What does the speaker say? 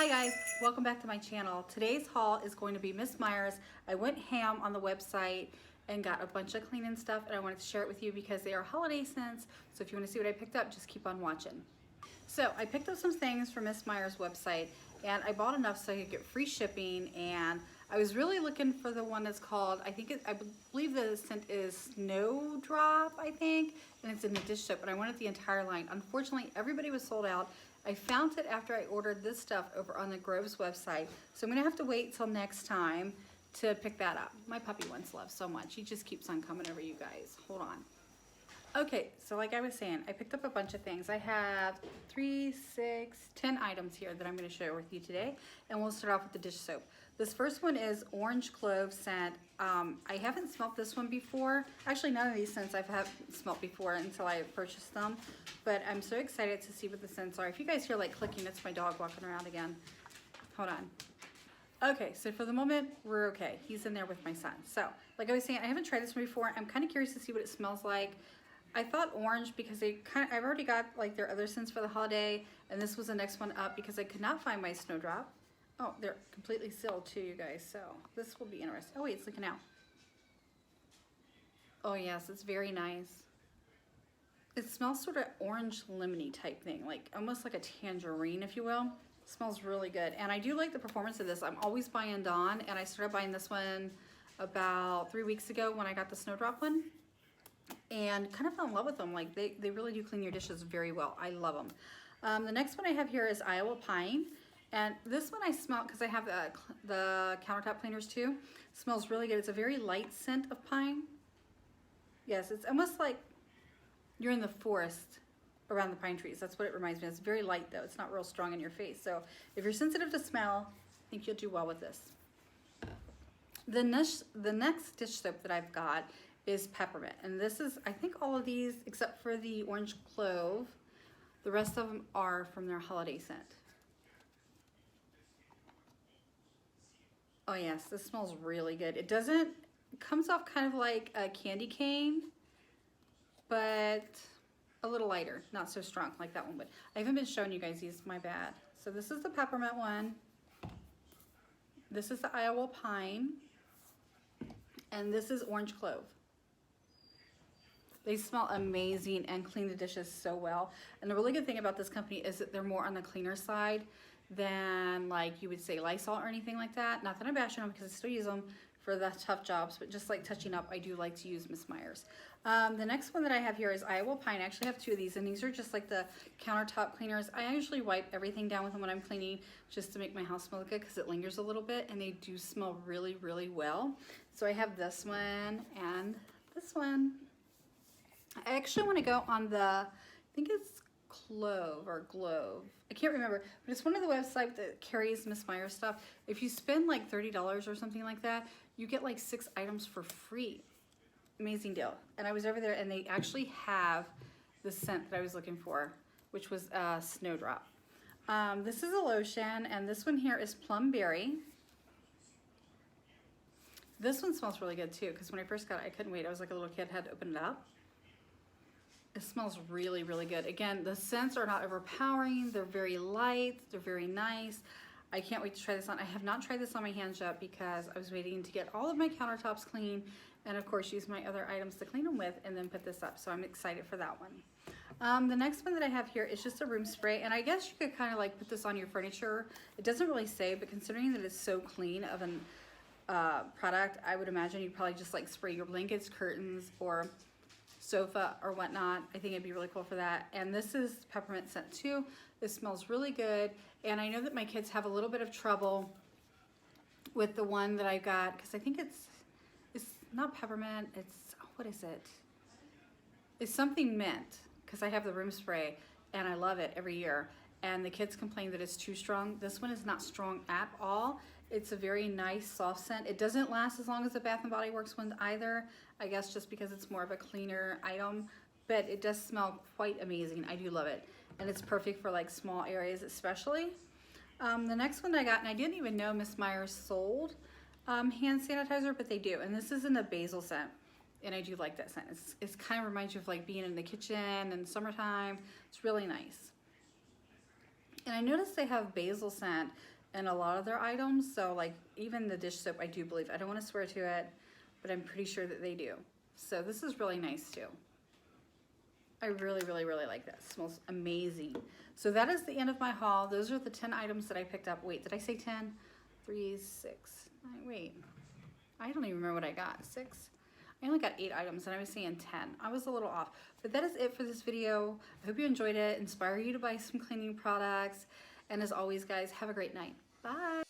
Hi guys, welcome back to my channel. Today's haul is going to be Miss Meyer's. I went ham on the website and got a bunch of cleaning stuff, and I wanted to share it with you because they are holiday scents. So if you want to see what I picked up, just keep on watching. So I picked up some things from Miss Meyer's website, and I bought enough so I could get free shipping. And I was really looking for the one that's called, I believe the scent is Snowdrop, I think, and it's in the dish soap. But I wanted the entire line. Unfortunately, everybody was sold out. I found it after I ordered this stuff over on the Grove's website. So I'm gonna have to wait till next time to pick that up. My puppy wants love so much. He just keeps on coming over, you guys. Hold on. Okay, so like I was saying, I picked up a bunch of things. I have 3, 6, 10 items here that I'm gonna share with you today. And we'll start off with the dish soap. This first one is Orange Clove scent. I haven't smelled this one before. Actually, none of these scents I've smelled before until I purchased them. But I'm so excited to see what the scents are. If you guys hear like clicking, it's my dog walking around again. Hold on. Okay, so for the moment, we're okay. He's in there with my son. So, like I was saying, I haven't tried this one before. I'm kind of curious to see what it smells like. I thought orange because I've already got like their other scents for the holiday, and this was the next one up because I could not find my Snowdrop. Oh, they're completely sealed too, you guys, so this will be interesting. Oh wait, it's leaking out. Oh yes, it's very nice. It smells sort of orange lemony type thing, like almost like a tangerine, if you will. It smells really good, and I do like the performance of this. I'm always buying Dawn, and I started buying this one about 3 weeks ago when I got the Snowdrop one, and kind of fell in love with them. Like they really do clean your dishes very well. I love them. The next one I have here is Iowa Pine. And this one I smell because I have the countertop cleaners too. It smells really good. It's a very light scent of pine. Yes, it's almost like you're in the forest around the pine trees. That's what it reminds me of. It's very light though. It's not real strong in your face. So if you're sensitive to smell, I think you'll do well with this. The next dish soap that I've got is peppermint. And this is, I think all of these, except for the orange clove, the rest of them are from their holiday scent. Oh yes, this smells really good. It comes off kind of like a candy cane, but a little lighter, not so strong like that one would. I haven't been showing you guys these, my bad. So this is the peppermint one. This is the Iowa Pine. And this is orange clove. They smell amazing and clean the dishes so well. And the really good thing about this company is that they're more on the cleaner side than like you would say Lysol or anything like that. Not that I'm bashing them because I still use them for the tough jobs, but just like touching up, I do like to use Miss Meyer's. The next one that I have here is Iowa Pine. I actually have 2 of these, and these are just like the countertop cleaners. I usually wipe everything down with them when I'm cleaning just to make my house smell good because it lingers a little bit, and they do smell really, really well. So I have this one and this one. I actually want to go on the, I think it's Clove or Glove. I can't remember, but it's one of the websites that carries Miss Meyer stuff. If you spend like $30 or something like that, you get like 6 items for free. Amazing deal. And I was over there and they actually have the scent that I was looking for, which was Snowdrop. This is a lotion, and this one here is Plum Berry. This one smells really good too, because when I first got it, I couldn't wait. I was like a little kid, had to open it up. It smells really, really good. Again, the scents are not overpowering. They're very light. They're very nice. I can't wait to try this on. I have not tried this on my hands yet because I was waiting to get all of my countertops clean and of course use my other items to clean them with and then put this up. So I'm excited for that one. The next one that I have here is just a room spray, and I guess you could kind of like put this on your furniture. It doesn't really say, but considering that it's so clean of an product, I would imagine you'd probably just like spray your blankets, curtains, or sofa or whatnot. I think it'd be really cool for that. And this is peppermint scent too. This smells really good. And I know that my kids have a little bit of trouble with the one that I got because I think it's not peppermint. It's, what is it? It's something mint because I have the room spray and I love it every year. And the kids complain that it's too strong. This one is not strong at all. It's a very nice soft scent. It doesn't last as long as the Bath & Body Works one either, I guess just because it's more of a cleaner item, but it does smell quite amazing. I do love it. And it's perfect for like small areas especially. The next one I got, and I didn't even know Miss Meyer's sold hand sanitizer, but they do. And this is in the basil scent. And I do like that scent. It's kind of reminds you of like being in the kitchen in summertime. It's really nice. And I noticed they have basil scent in a lot of their items. So like even the dish soap, I do believe, I don't want to swear to it, but I'm pretty sure that they do. So this is really nice too. I really, really, really like this. It smells amazing. So that is the end of my haul. Those are the 10 items that I picked up. Wait, did I say 10? 3, 6, 9, wait. I don't even remember what I got. 6? I only got 8 items and I was saying 10. I was a little off. But that is it for this video. I hope you enjoyed it. Inspire you to buy some cleaning products. And as always, guys, have a great night. Bye.